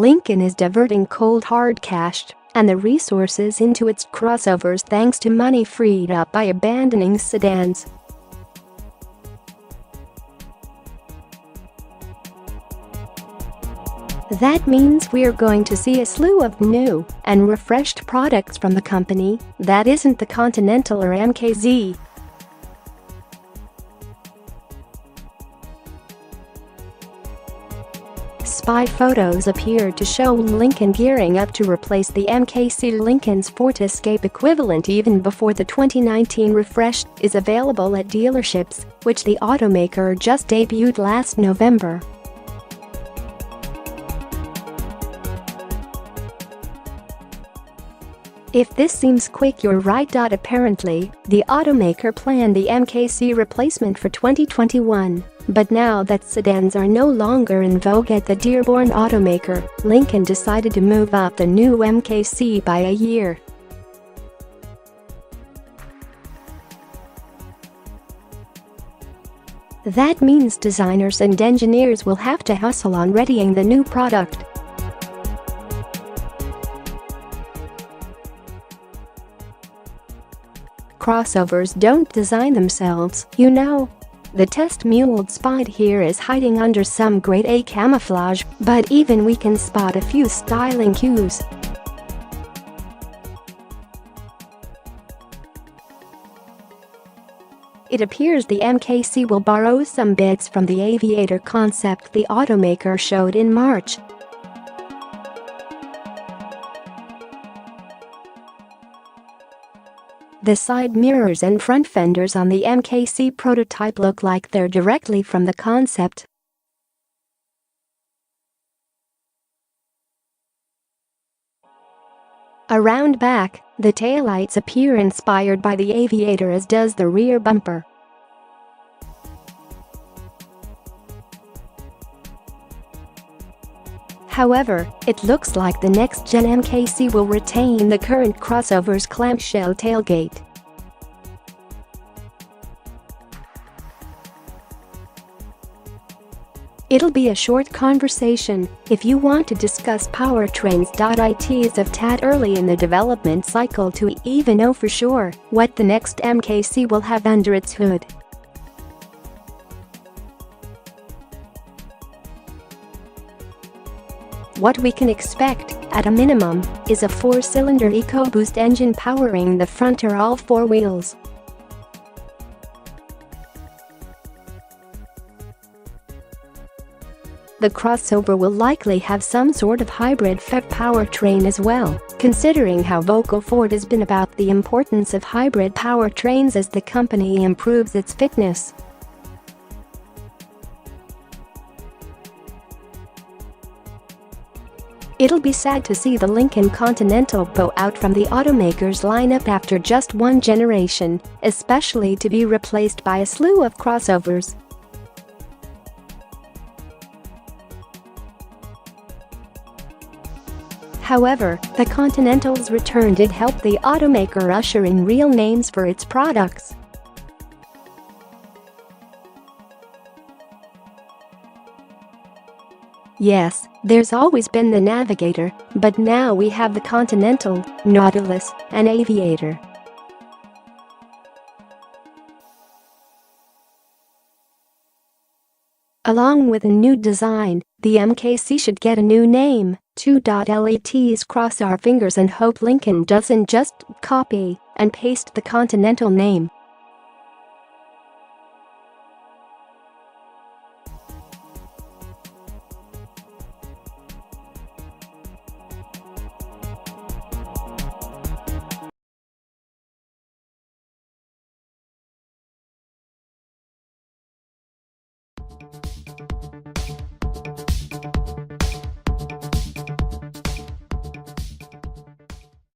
Lincoln is diverting cold hard cash and the resources into its crossovers thanks to money freed up by abandoning sedans. That means we're going to see a slew of new and refreshed products from the company that isn't the Continental or MKZ. Spy photos appear to show Lincoln gearing up to replace the MKC. Lincoln's Fort Escape equivalent even before the 2019 refresh is available at dealerships, which the automaker just debuted last November. If this seems quick, you're right. Apparently, the automaker planned the MKC replacement for 2021, but now that sedans are no longer in vogue at the Dearborn automaker, Lincoln decided to move up the new MKC by a year. That means designers and engineers will have to hustle on readying the new product. Crossovers don't design themselves, you know. The test-muled Spied here is hiding under some grade A camouflage, but even we can spot a few styling cues. It appears the MKC will borrow some bits from the Aviator concept the automaker showed in March. The side mirrors and front fenders on the MKC prototype look like they're directly from the concept. Around back, the taillights appear inspired by the Aviator, as does the rear bumper. However, it looks like the next-gen MKC will retain the current crossover's clamshell tailgate. It'll be a short conversation if you want to discuss powertrains.It of That early in the development cycle to even know for sure what the next MKC will have under its hood. What we can expect, at a minimum, is a 4-cylinder EcoBoost engine powering the front or all 4 wheels. The crossover will likely have some sort of hybrid FEV powertrain as well, considering how vocal Ford has been about the importance of hybrid powertrains as the company improves its fitness. It'll be sad to see the Lincoln Continental bow out from the automaker's lineup after just one generation, especially to be replaced by a slew of crossovers. However, the Continental's return did help the automaker usher in real names for its products. Yes, there's always been the Navigator, but now we have the Continental, Nautilus, and Aviator. Along with a new design, the MKC should get a new name, too.Let's cross our fingers and hope Lincoln doesn't just copy and paste the Continental name.